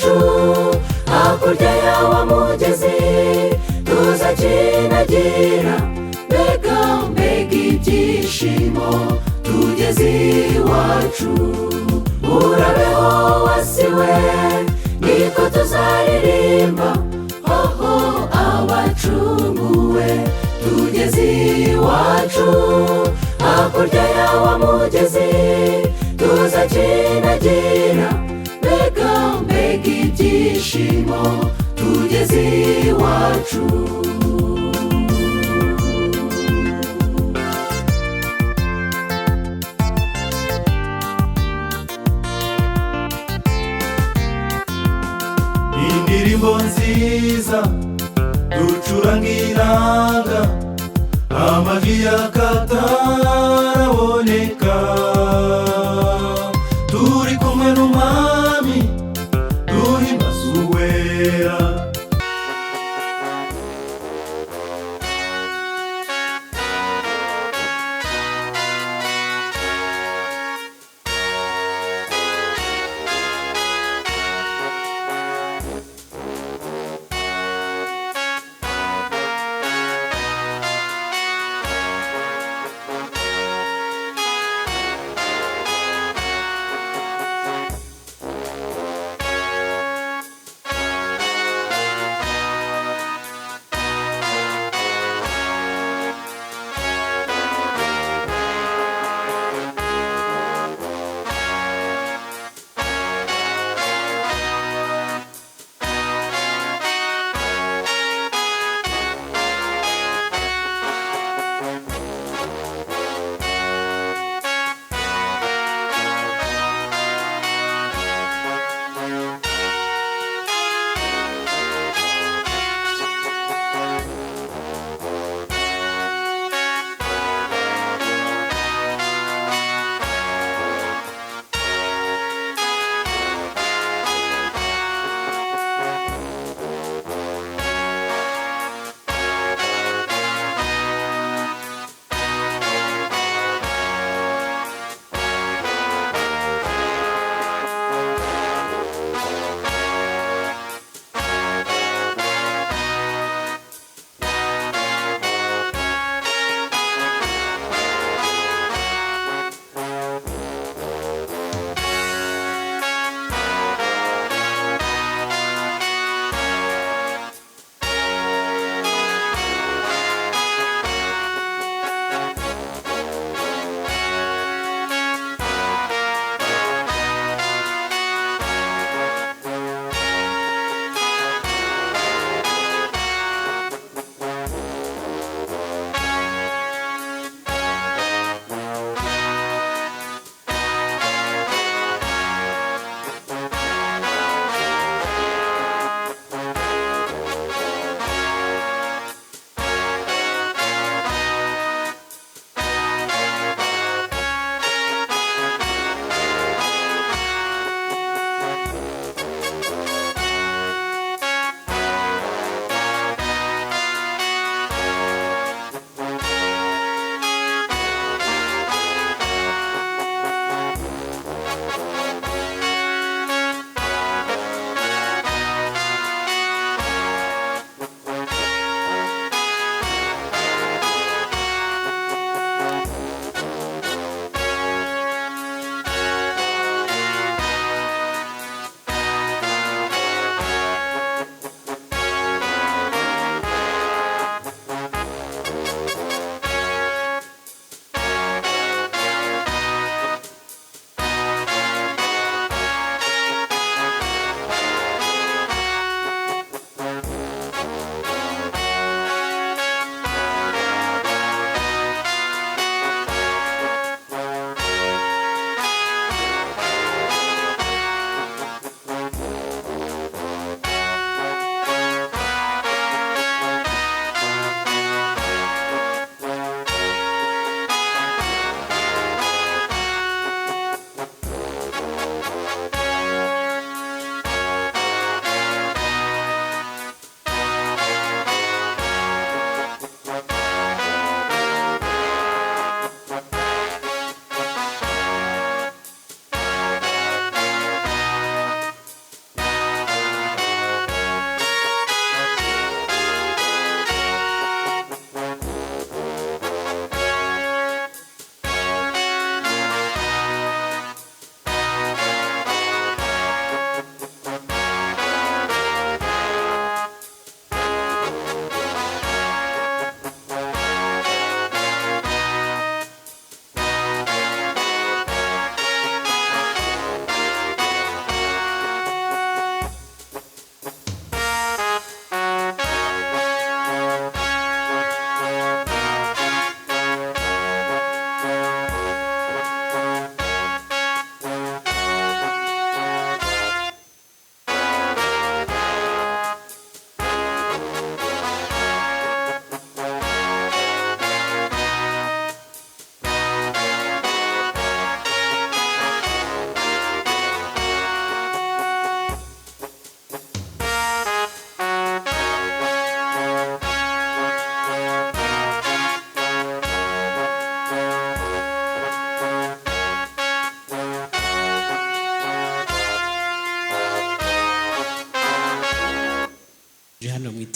iwacu hakurya y'awa mugezi tuzakinagira, mbega ibyishimo tugeze iwacu. Urabeho wasiwe niko tuzaririmba, hoho abacunguwe tugeze iwacu hakurya y'awa mugezi tuzakinagira, mbega ibyishimo tugeze iwacu. Indirimbo nziza ducurangiraga, amajwi y'akataraboneka, turi kumwe n'umwami duhimbaza uwera.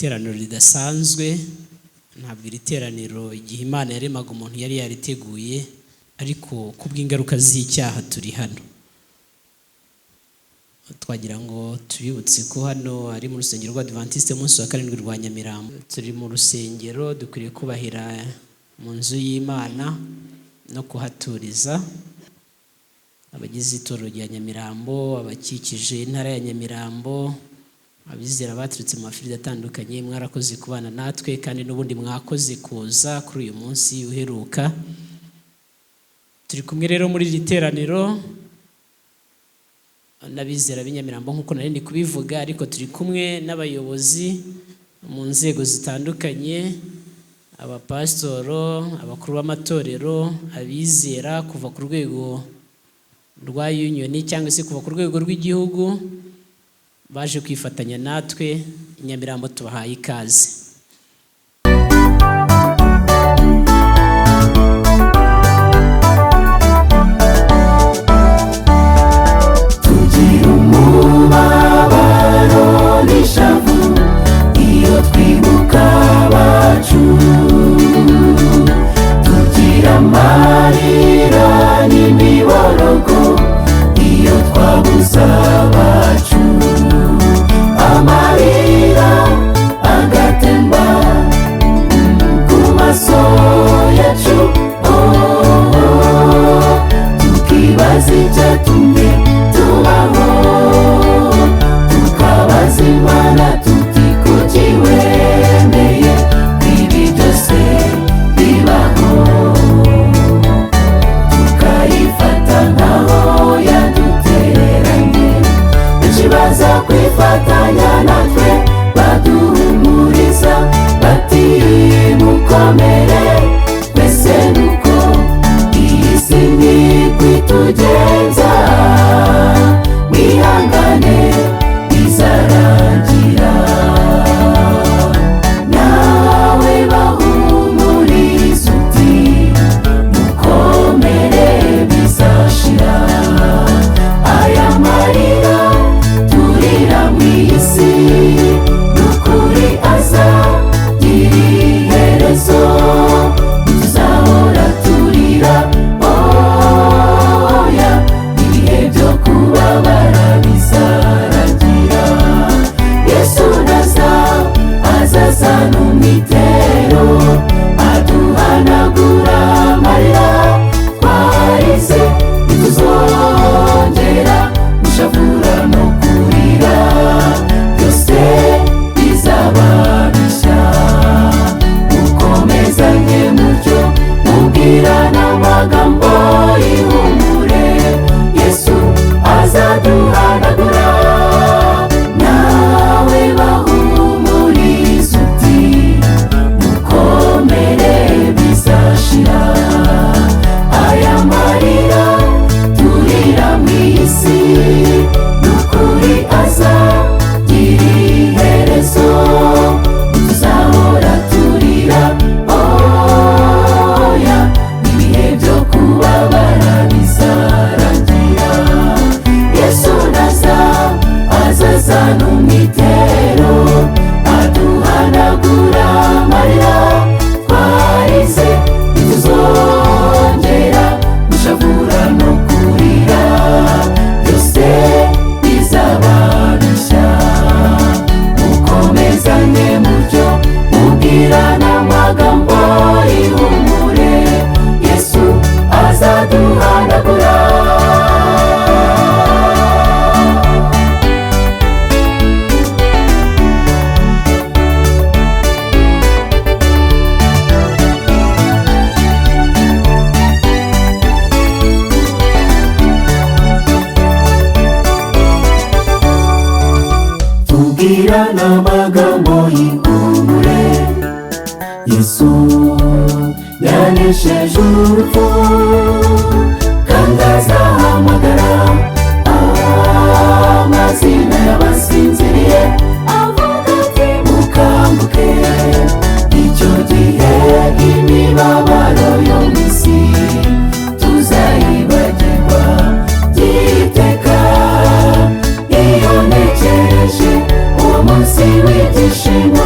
iteraniro ridasanzwe. Ntabwo iri teraniro igihe Imana yaremaga umuntu yari yariteguye, ariko kubw'ingaruka z'icyaha turi hano. Twagira ngo tubibutse ko hano ari mu rusengero rw'Adventiste munsi wa 7 rwa Nyamirambo. Turi mu rusengero, dukwiriye kubahira mu nzu y'Imana no kuhaturiza. Abagize itorero rya Nyamirambo, abakikije intara ya Nyamirambo, abizera baturutse mu mafirida atandukanye, mwarakoze kubana natwe kandi n'ubundi mwakoze kuza kuri uyu munsi uheruka. Turi kumwe rero muri iri teraniro n'abizera b'Inyamirambo nk'uko nari ndi kubivuga, ariko turi kumwe n'abayobozi mu nzego zitandukanye, abapasitoro, abakuru b'amatorero, abizera kuva ku rwego rwa union cyangwa se kuva ku rwego rw'igihugu, baje kwifatanya natwe. Inyamirambo tubahaye ikaze. Tugira umubabaro n'ishavu iyo twibuka abacu, tugira amarira n'imiborogo iyo twabuze abacu, amarira agatemba ku maso yacu, tukibaza icyatumye tubaho, tukabaza Imana tuti kuki wemeye ibi byose bibaho, tukayifata nkaho yadutereranye. Benshi baza kwifatanya natwe baduhumuriza bati mukomere, twese nuko iyi si niko itugenza, mwihangane bizarangira. Nawe bahumuriza uti mukomere bizashira, aya marira turira mu isi n'ukuri azagira iherezo, tuzahora turira oya, ibihe byo kubabara bizarangira. Yesu naza azazana umwitero, aduhanagura amarira twarize, ntituzongera gushavura no kurira, byose bizaba bishya. Mukomezanye mutyo mubwirana amagambo y'ihumure, Yesu azaduhanagura. Nawe bahumuriza uti mukomere bizashira, aya marira turira mu isi n'ukuri azagira iherezo, tuzahora turira oya, ibihe byo kubabara bizarangira. Yesu naza azazana umwitero, aduhanagura amarira twarize, ntituzongera gushavura no kurira, byose bizaba bishya. Mukomezanye mutyo mubwirana amagambo y'ihumure, Yesu azaduhanagura. Tubwirana amagambo y'ihumure, Yesu yanesheje urupfu kandi azahamagara amazina y'abasinziriye, avuga ati mukanguke. Icyo gihe imibabaro yo mu isi tuzayibagirwa by'iteka. Iyo ntekereje uwo munsi w'ibyishimo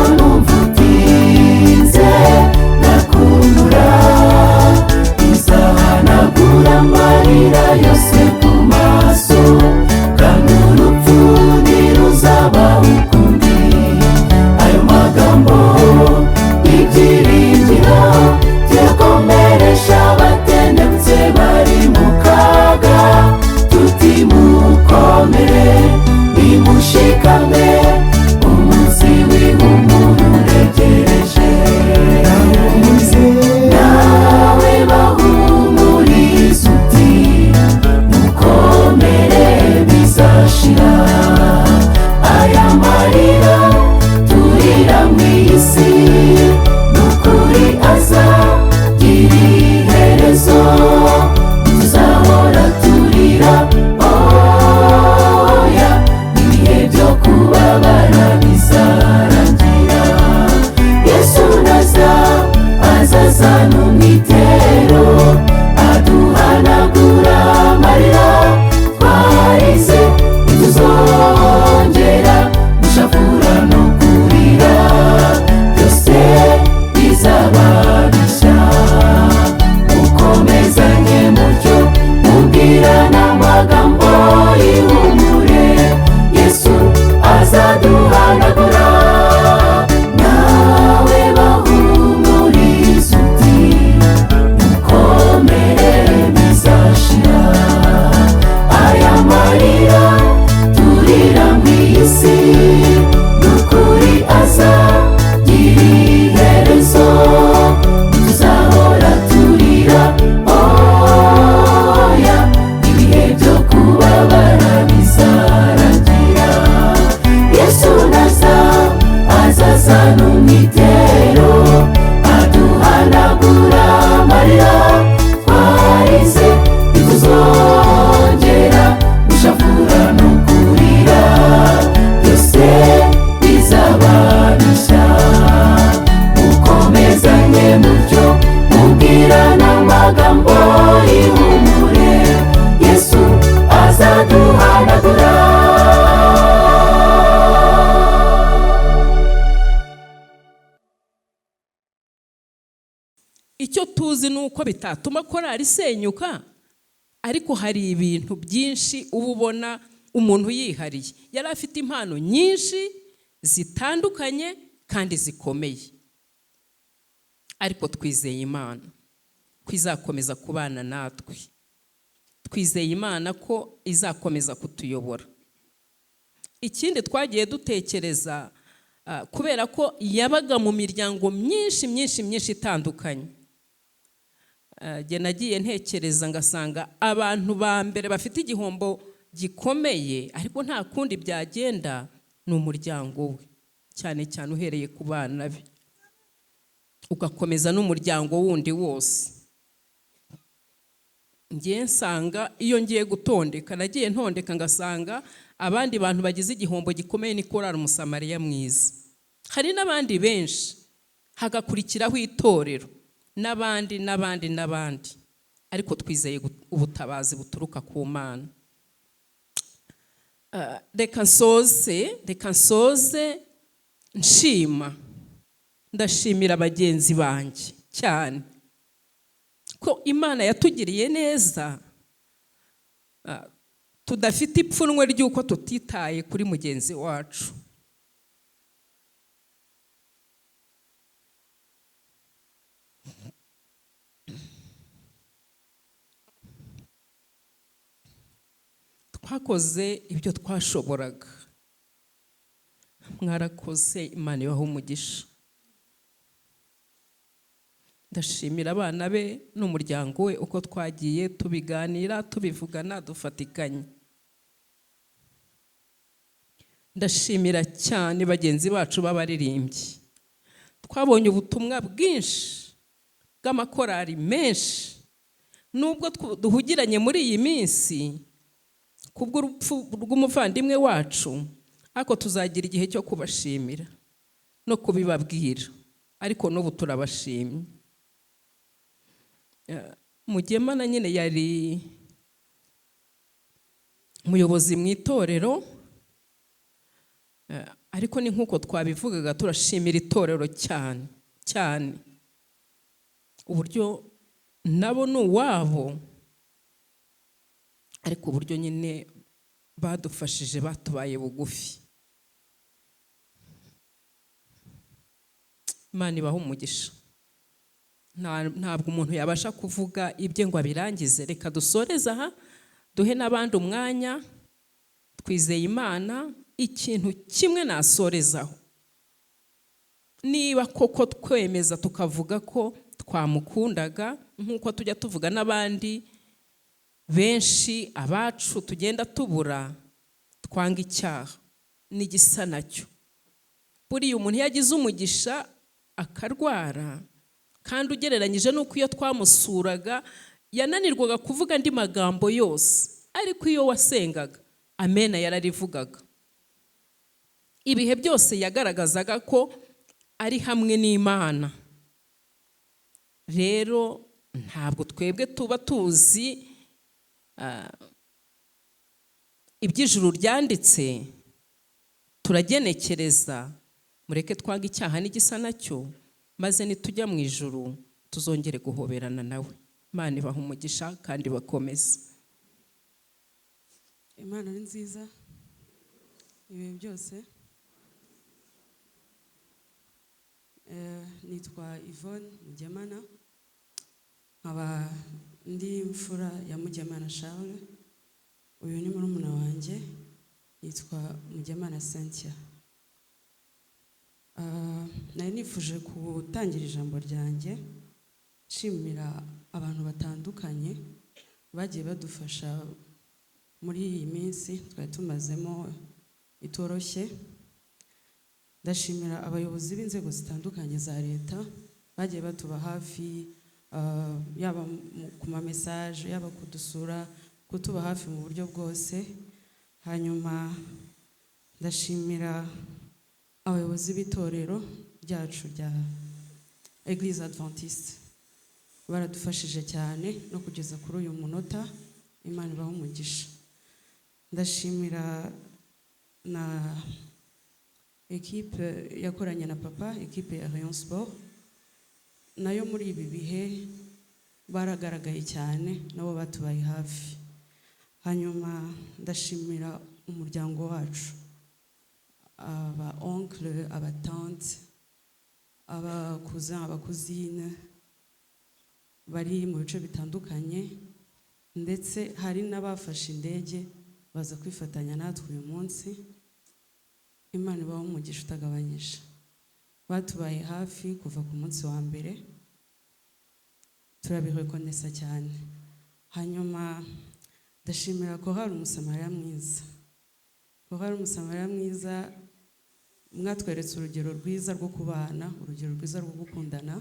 mutyo mubwirana amagambo y'ihumure, Yesu azaduhanagura. icyo tuzi ni uko bitatuma korari isenyuka, ariko hari ibintu byinshi uba ubona umuntu yihariye. Yari afite impano nyinshi zitandukanye kandi zikomeye, ariko twizeye Imana ko izakomeza kubana natwe. Twizeye Imana ko izakomeza kutuyobora. Ikindi twagiye dutekereza, kubera ko yabaga mu miryango myinshi itandukanye, nagiye ntekereza ngasanga abantu ba mbere bafite igihombo gikomeye ariko nta kundi byagenda ni umuryango we, cyane cyane uhereye ku bana be ugakomeza n'umuryango wundi wose. Ngiye nsanga iyo ngiye gutondeka, nagiye ntondeka ngasanga abandi bantu bagize igihombo gikomeye ni korari Umusamariya Mwiza. Hari n'abandi benshi, hagakurikiraho itorero n'abandi, ariko twizeye ubutabazi buturuka ku Mana. Reka nsoze ndashimira bagenzi banjye cyane ko Imana yatugiriye neza, tudafite ipfunwe ry'uko tutitaye kuri mugenzi wacu. Twakoze ibyo twashoboraga, mwarakoze, Imana ibahe umugisha. Ndashimira abana be n'umuryango we uko twagiye tubiganira, tubivugana, dufatikanye. Ndashimira cyane bagenzi bacu b'abaririmbyi. Twabonye ubutumwa bwinshi bw'amakorari menshi, nubwo duhugiranye muri iyi minsi kubw'urupfu rw'umuvandimwe wacu, ariko tuzagira igihe cyo kubashimira no kubibabwira, ariko n'ubu turabashimye. Mugemana nyine yari umuyobozi mu itorero, ariko ni nk'uko twabivugaga, turashimira itorero cyane uburyo nabo ni uwabo, ariko uburyo nyine badufashije, batubaye bugufi. Imana ibahe umugisha. Ntabwo umuntu yabasha kuvuga ibye ngo abirangize. Reka dusoreze aha, duhe n'abandi umwanya. Twizeye Imana. Ikintu kimwe nasorezaho, niba koko twemeza tukavuga ko twamukundaga, nk'uko tujya tuvuga n'abandi benshi abacu tugenda tubura, twanga icyaha n'igisa nacyo. Buriya umuntu yagize umugisha akarwara, kandi ugereranyije n'uko iyo twamusuraga yananirwaga kuvuga andi magambo yose, ariko iyo wasengaga amena yararivugaga. Ibihe byose yagaragazaga ko ari hamwe n'Imana. Rero ntabwo twebwe tuba tuzi iby'ijuru ryanditse, turagenekereza. Mureke twanga icyaha n'igisa nacyo, maze nitujya mu ijuru tuzongere guhoberana nawe. Imana ibahe umugisha kandi bakomeze. Imana ni nziza ibihe byose. Nitwa Yvonne Mugemana, nkaba ndi imfura ya Mugemana Charles. Uyu ni murumuna wanjye, yitwa Mugemana Cynthia. Nari nifuje gutangira ijambo ryanjye nshimira abantu batandukanye bagiye badufasha muri iyi minsi twari tumazemo itoroshye. Ndashimira abayobozi b'inzego zitandukanye za leta bagiye batuba hafi, yaba ku ma message, yaba kudusura, kutuba hafi mu buryo bwose. Hanyuma ndashimira abayobozi b'itorero ryacu Église Adventiste baradufashije cyane no kugeza kuri uyu munota. Imana ibahe umugisha. Ndashimira na equipe yakoranye na papa, equipe ya Rayon Sport, nayo muri ibi bihe baragaragaye cyane, nabo batubaye hafi. Hanyuma ndashimira umuryango wacu, aba oncle, aba tante, aba cousin, aba cousine bari mu bice bitandukanye, ndetse hari n'abafashe indege baza kwifatanya natwe uyu munsi. Imana ibahe umugisha utagabanyije. Batubaye hafi kuva ku munsi wa mbere, turabirekonesa cyane. Hanyuma ndashimira ko hari umusamariya mwiza. Ko hari umusamariya mwiza, mwatweretse urugero rwiza rwo kubana, urugero rwiza rwo gukundana,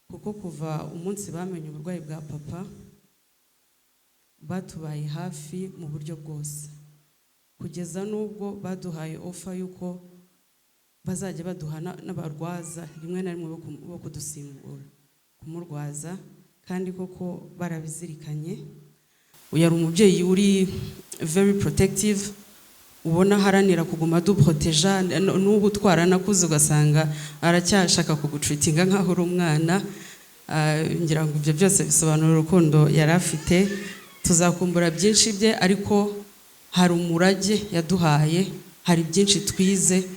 kuko kuva umunsi bamenye uburwayi bwa papa batubaye hafi mu buryo bwose, kugeza n'ubwo baduhaye ofa yuko bazajya baduha n'abarwaza rimwe na rimwe bo kudusimbura kumurwaza, kandi koko barabizirikanye. Uyu ari umubyeyi uri very protective, ubona haranira kuguma duproteja, n'ubu twaranakuze ugasanga aracyashaka kugutritinga nk'aho uri umwana. Ngira ngo ibyo byose bisobanura urukundo yari afite. Tuzakumbura byinshi bye, ariko hari umurage yaduhaye, hari byinshi twize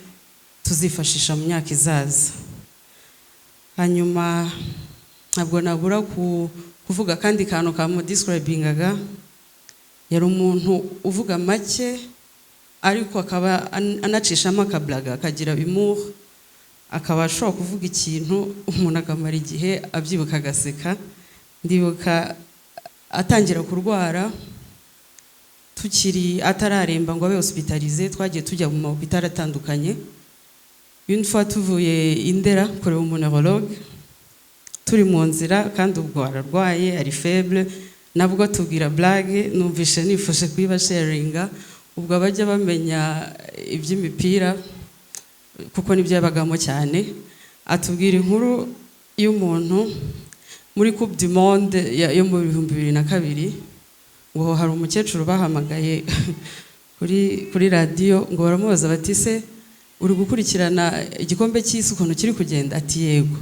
tuzifashisha mu myaka izaza. Hanyuma ntabwo nabura kuvuga kandi kantu kamudescribingaga. Yari umuntu uvuga make, ariko akaba anacishamo akablaga, akagira humour, akaba ashobora kuvuga ikintu umuntu akamara igihe abyibuka agaseka. Ndibuka atangira kurwara, tukiri atararemba ngo abe hospitalize, twagiye tujya mu mahopitali atandukanye. Une fois tuvuye Indera kureba umuneurologue, turi mu nzira kandi ubwo ararwaye, ari faible, nabwo tubwira blague, numvishe nifashe kuyiba sharinga. Ubwo abajya bamenya iby'imipira kuko nibyo yabagamo cyane, atubwira inkuru y'umuntu muri Coupe du Monde yo mu 2002, ngo hari umukecuru bahamagaye kuri radio, ngo baramubaza bati se uri gukurikirana igikombe cy'isi ukuntu kiri kugenda? Ati yego.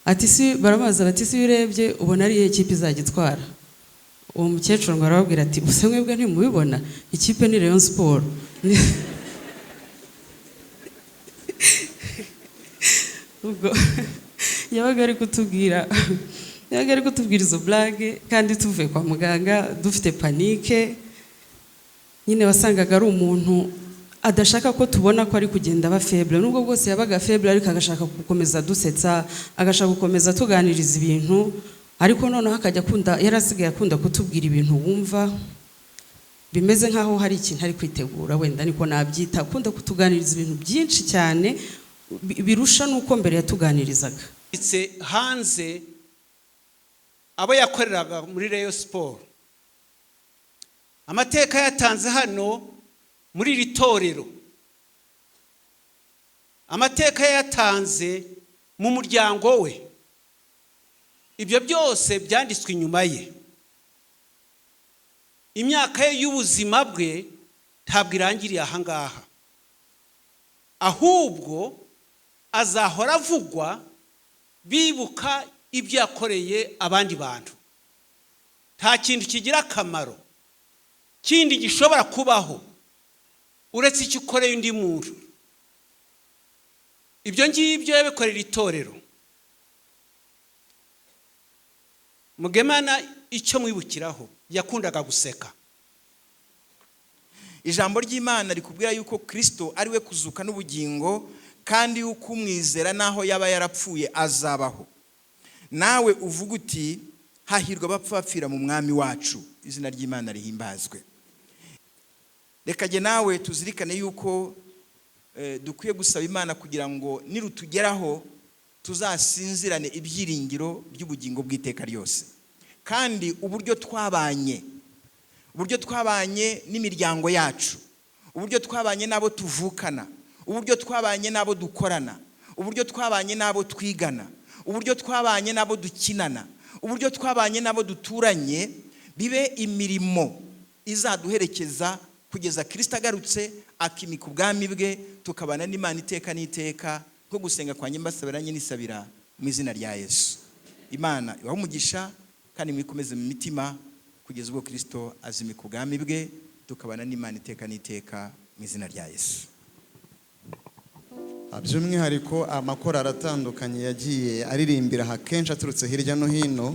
Ati si baramubaza bati si urebye ubona ari ikipe izagitwara? Uwo mukecuru ngo arababwira ati use mwebwe ntimubibona, ikipe ni Rayon Sport. Ubwo yabaga ari kutubwira izo blague, kandi tuvuye kwa muganga dufite panike. Nyine wasangaga ari umuntu adashaka ko tubona ko ari kugenda aba faible, nubwo bwose yabaga faible, ariko agashaka gukomeza dusetsa, agashaka gukomeza tuganiriza ibintu. Ariko noneho akajya akunda, yarasigaye akunda kutubwira ibintu wumva bimeze nkaho hari ikintu ari kwitegura, wenda niko nabyita. Akunda kutuganiriza ibintu byinshi cyane birusha nuko mbere yatuganirizaga. Hanze abo yakoreraga muri Rayon Sport, amateka yatanze hano muri iri torero, amateka yatanze mu muryango we, ibyo byose byanditswe inyuma ye. Imyaka ye y'ubuzima bwe ntabwo irangiriye aha ngaha, ahubwo azahora avugwa bibuka ibyo yakoreye abandi bantu. Nta kintu kigira akamaro kindi gishobora kubaho uretse icyo ukoreye undi muntu. Ibyo ngibyo yabikorera itorero. Mugemana icyo mwibukiraho, yakundaga guseka. Ijambo ry'Imana rikubwira yuko Kristo ari we kuzuka n'ubugingo, kandi yuko umwizera naho yaba yarapfuye azabaho. Nawe uvuga uti hahirwa abapfa bapfira mu mwami wacu, izina ry'Imana rihimbazwe. Reka jye nawe tuzirikane yuko dukwiye gusaba Imana kugira ngo nirutugeraho tuzasinzirane ibyiringiro by'ubugingo bw'iteka ryose. Kandi uburyo twabanye n'imiryango yacu, uburyo twabanye n'abo tuvukana, uburyo twabanye n'abo dukorana, uburyo twabanye n'abo twigana, uburyo twabanye n'abo dukinana, uburyo twabanye n'abo duturanye, bibe imirimo izaduherekeza kugeza Kristo agarutse akimika ubwami bwe, tukabana n'Imana iteka n'iteka. Nko gusenga kwanjye mbasabiranye nisabira mu izina rya Yesu. Imana ibahe umugisha kandi mwikomeze mu mitima kugeza ubwo Kristo azimika ubwami bwe, tukabana n'Imana iteka n'iteka mu izina rya Yesu. By'umwihariko amakorali atandukanye yagiye aririmbira akenshi aturutse hirya no hino,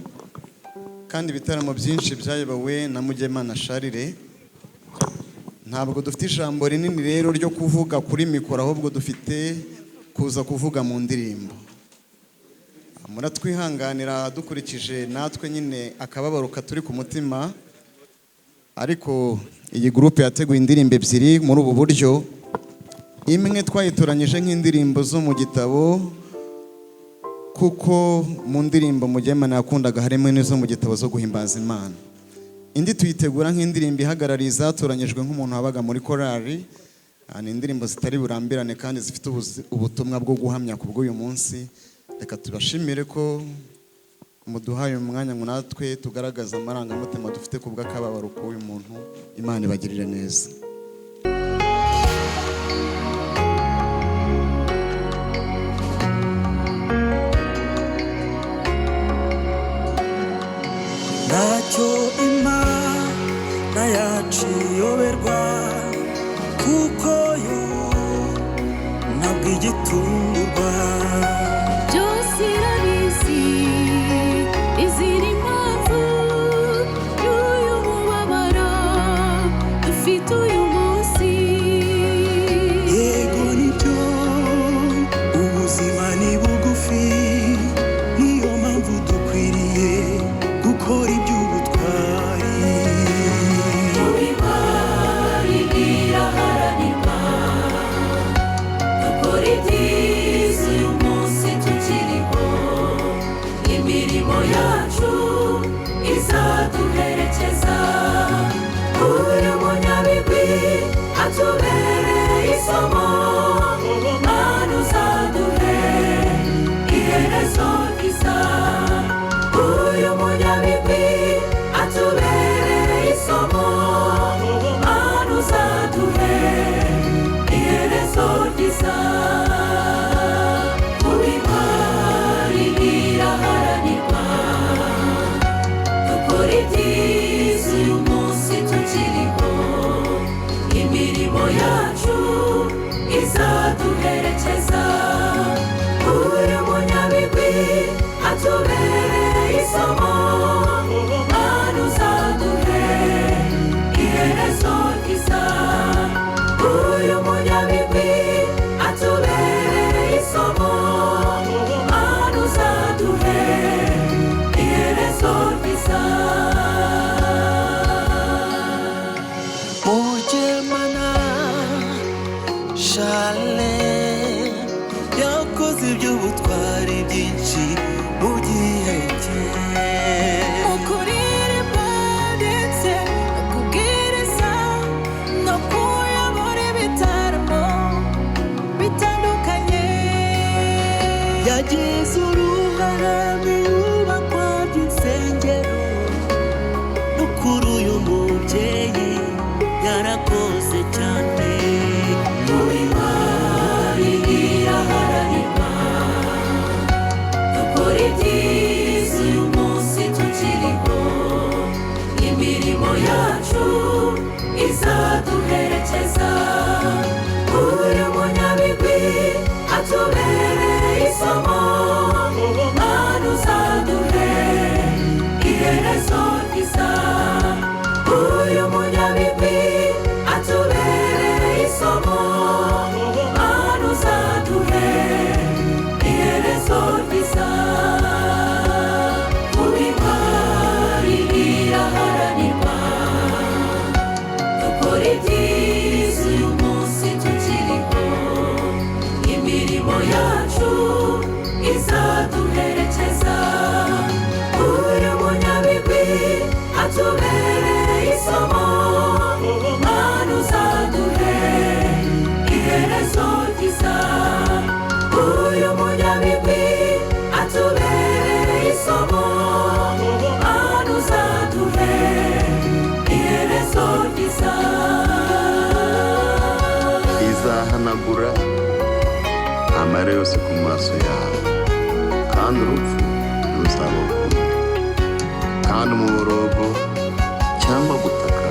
kandi ibitaramo byinshi byayobowe na Mugemana Charles. Ntabwo dufite ijambo rinini rero ryo kuvuga kuri mikoro, ahubwo dufite kuza kuvuga mu ndirimbo. Muratwihanganira dukurikije natwe nyine akababaro katuri ku mutima, ariko iyi groupe yateguye indirimbo ebyiri muri ubu buryo. Imwe twayitoranyije nk'indirimbo zo mu gitabo, kuko mu ndirimbo Mugemana yakundaga harimo n'izo mu gitabo zo guhimbaza Imana. Indi tuyitegura nk'indirimbo ihagarariye zatoranyijwe nk'umuntu wabaga muri korali. Ni indirimbo zitari burambirane kandi zifite ubutumwa bwo guhamya ku bw'uyu munsi. Reka tubashimire ko muduhaye umwanya ngo natwe tugaragaza amarangamutima dufite ku bw'akababaro k'uyu muntu. Imana ibagirire neza. Ntacyo Imana yacu iyoberwa, kuko yo ntabwo igitungurwa. byose irabizi, izira impamvu y'uyu mubabaro dufite uyu munsi. Yego nibyo, ubuzima ni bugufi, niyo mpamvu dukwiriye gukora iby'ubutwari. Ubimari biraharanirwa, dukora ibyiza uyu munsi tukiriho, imirimo yacu izaduherekeza. Uyu munyabigwi atubereye isomo, Mana uzaduhe iherezo ryiza. Uyu munyabigwi atubereye isomo, Mana uzaduhe iherezo ryiza. Ubimari biraharanirwa, dukora ibyiza uyu munsi tukiriho, imirimo yacu izaduherekeza. Uyu munyabigwi atubereye isomo, Mana uzaduhe iherezo ryiza. Uyu munyabigwi atubereye isomo, Mana uzaduhe iherezo ryiza. Mugemana Charles yakoze iby'ubutwari byinshi mu gihe cye. Ukuririmba ndetse no kubwiriza no kuyobora ibitaramo bitandukanye. Yagize uruhare mu iyubakwa ry'insengero, no kuri uyu mubyeyi yarakoze cyane. Ubimari biraharanirwa, dukora ibyiza uyu munsi tukiriho, imirimo yacu izaduherekeza. Uyu munyabigwi atubereye isomo, Mana uzaduhe iherezo ryiza. Uyu munyabigwi atubereye isomo, Mana uzaduhe iherezo ryiza. Ubimari biraharanirwa, dukora ibyiza uyu munsi tukiriho, imirimo yacu izaduherekeza. Uyu munyabigwi atubereye isomo, Mana uzaduhe iherezo ryiza. Uyu munyabigwi atubereye rwose ku maso yawe, kandi urupfu ntiruzaba ukundi, kandi umuborogo cyangwa gutaka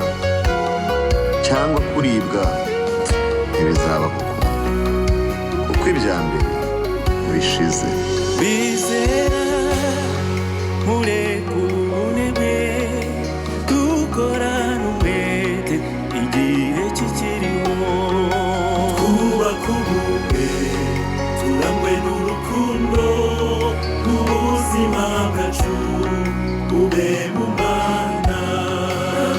cyangwa kuribwa ntibizaba ukundi, kuko ibya mbere bishize. bizera mureke ubunebwe dukorane umwete igihe kikiriho, kubaka ubumwe turangwe n'urukundo rw'ubuzima bwacu bube mu Mana.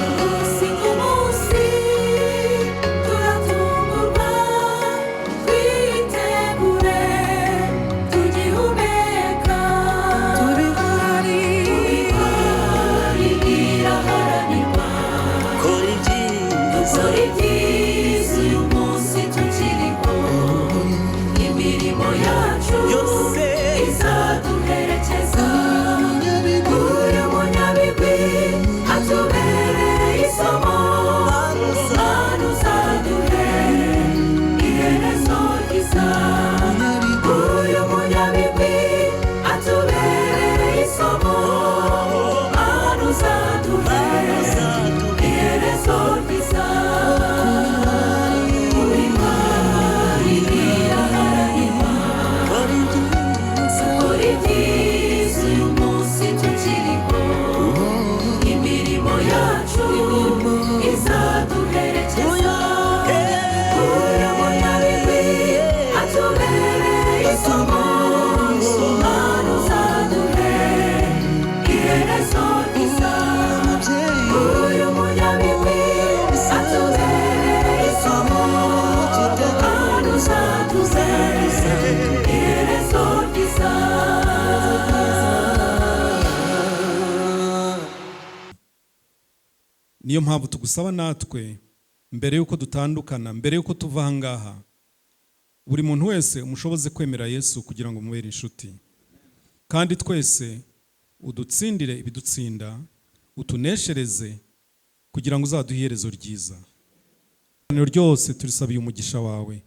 umunsi ku munsi turatungurwa, twitegure tugihumeka, tubihari biraharanirwa, kora ibyiza dukora ibyiza uyu munsi tukiriho, imirimo yacu yose izaduherekeza, uyu munyabigwi atubereye isomo, Mana uzaduhe iherezo ryiza, uyu munyabigwi atubereye isomo, Mana uzaduhe iherezo ryiza, uri Mana iraharanirwa, dukora ibyiza uyu munsi tukiriho, imirimo yacu izaduherekeza, uyu munyabigwi atubereye isomo, Mana uzaduhe iherezo ryiza, uyu munyabigwi atubereye isomo, Mana uzaduhe iherezo ryiza. niyo mpamvu tugusaba natwe mbere yuko dutandukana, mbere yuko tuva aha ngaha, buri muntu wese umushoboze kwemera Yesu kugira ngo umubere inshuti, kandi twese udutsindire ibidutsinda, utuneshereze kugira ngo uzaduhe iherezo ryiza. Ijoro ryose turisabiye umugisha wawe,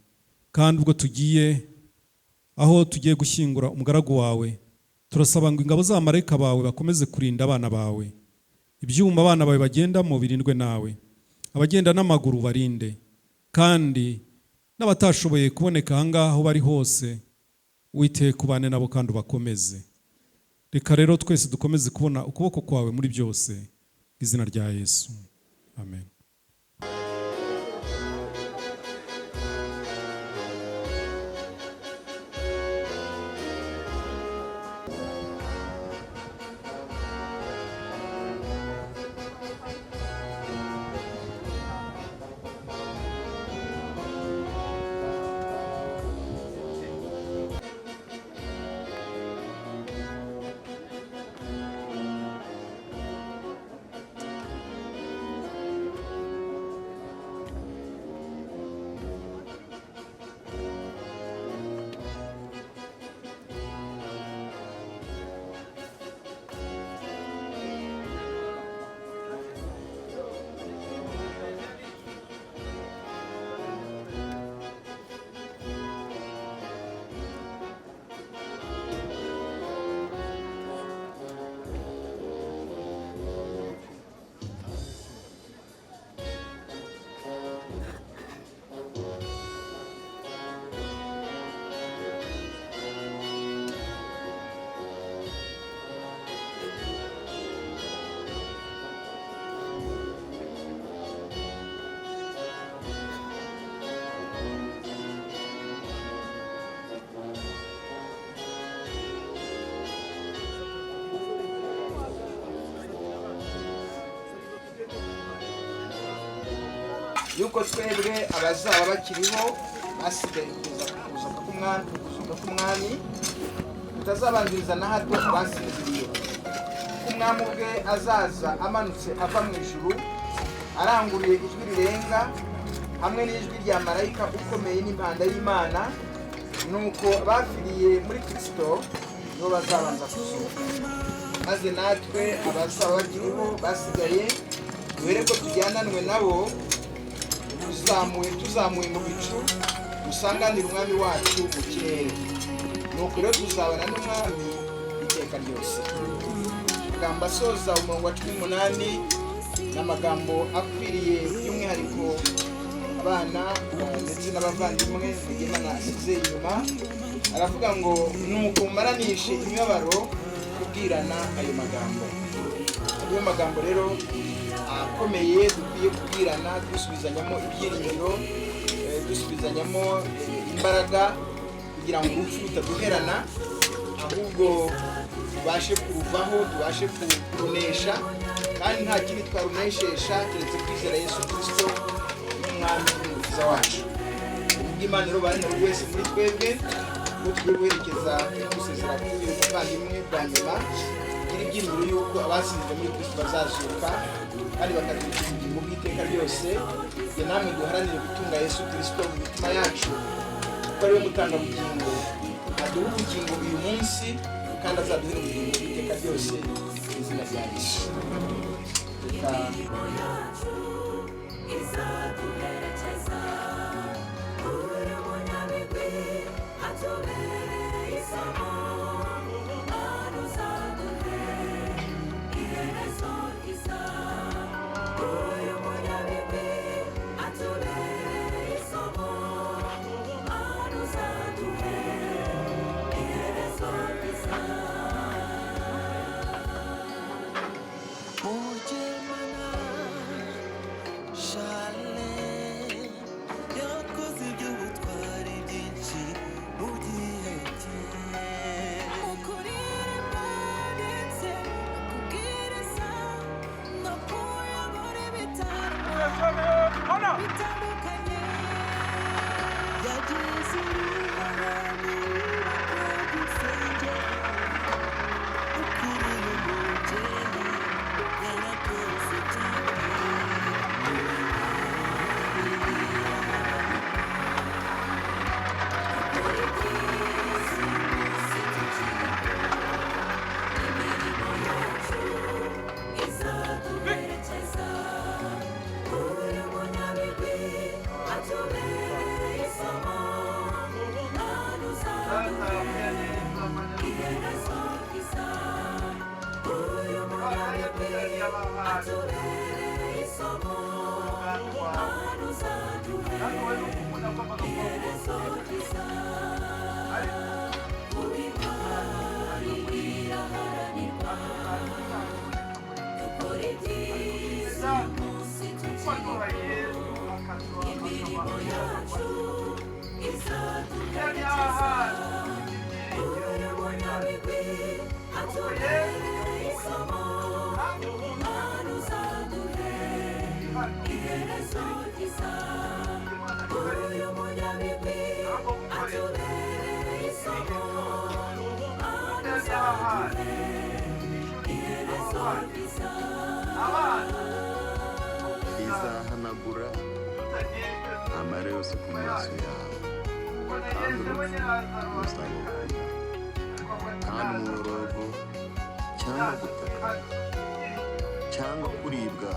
kandi ubwo tugiye aho tugiye gushyingura umugaragu wawe, turasaba ngo ingabo z'abamarayika bawe bakomeze kurinda abana bawe, ibyuma abana bawe bagendamo birindwe nawe, abagenda n'amaguru barinde, kandi n'abatashoboye kuboneka aha ngaha aho bari hose, Uwiteka ubane nabo kandi ubakomeze. Reka rero twese dukomeze kubona ukuboko kwawe muri byose, mu izina rya Yesu, amen. yuko twebwe abazaba bakiriho basigaye kuzuka k'umwami tutazabanziriza na hato basinziriye, ko umwami ubwe azaza amanutse ava mu ijuru aranguriye ijwi rirenga hamwe n'ijwi rya marayika ukomeye n'impanda y'Imana, nuko bafiriye muri Kristo nibo bazabanza kuzuka, maze natwe abazaba bakiriho basigaye duhere ko tujyananwe nabo tuzamuye mu bicu dusanganira umwami wacu mu kirere. nuko rero tuzabana n'umwami iteka ryose. Amagambo asoza umurongo wa 18 n'amagambo akwiriye by'umwihariko abana ndetse n'abavandimwe Imana asize inyuma. Aravuga ngo nuko mumaranishe imibabaro kubwirana ayo magambo. Ayo magambo rero akomeye dukwiye kubwirana, dusubizanyamo ibyiringiro, dusubizanyamo imbaraga kugira ngo urupfu rutaduherana, ahubwo tubashe kuruvaho, tubashe kurunesha, kandi nta kindi twaruneshesha keretse kwizera Yesu Kristo n'umwami n'umukiza wacu. Imana rero bari buri wese muri twebwe guherekeza gusezera kuri uyu muvandimwe bwa nyuma, kugira ibyiringiro yuko abasinzwe muri Kristo bazazuka kandi bakagira ubugingo bw'iteka ryose. Ibyo namwe duharanire gutunga Yesu Kristo mu mitima yacu, kuko ariwe mutangabugingo, aduha ubugingo uyu munsi kandi azaduha ubugingo bw'iteka ryose mu izina rya Yesu. izahanagura amarira yose ku maso yawe, kandi urupfu ruzabavuna, kandi umuborogo cyangwa gutaka cyangwa kuribwa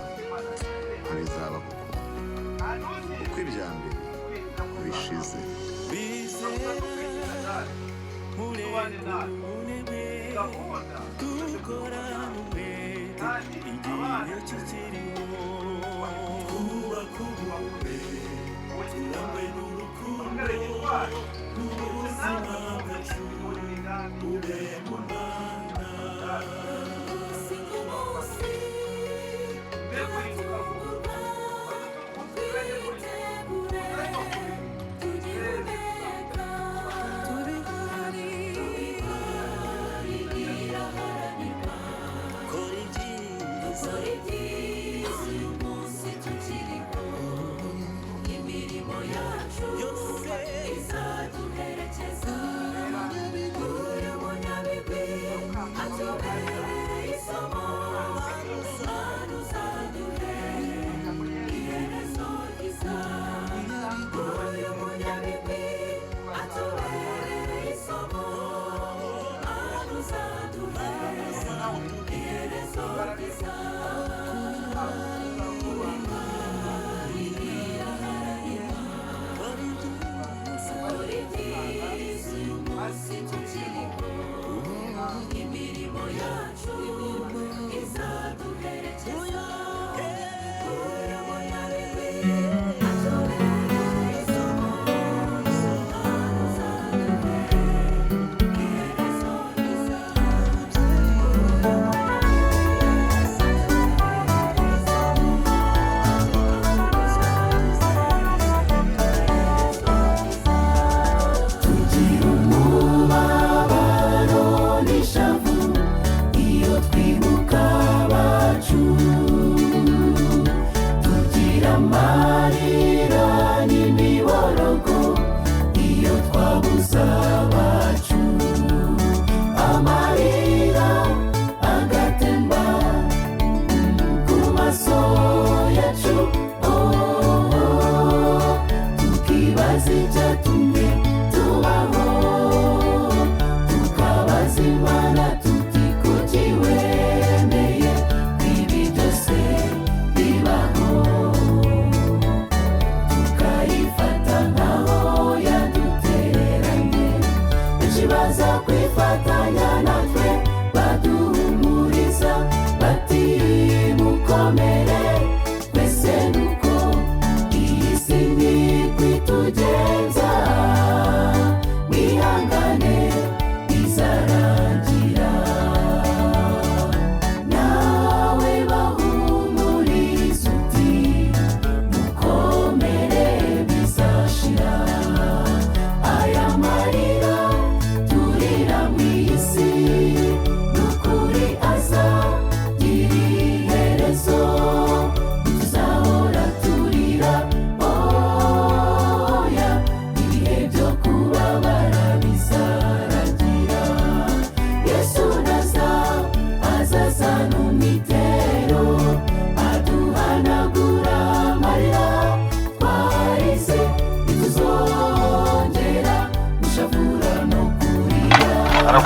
ntibizaba kuko ibya mbere bishize.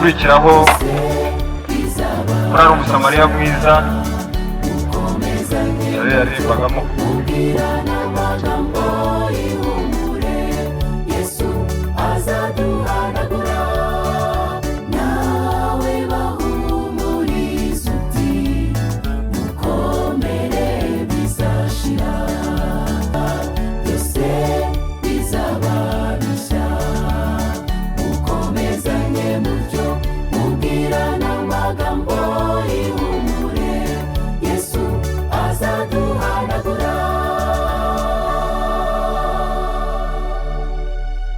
gukurikiraho ari umusamariya mwiza yari yaririmbagamo.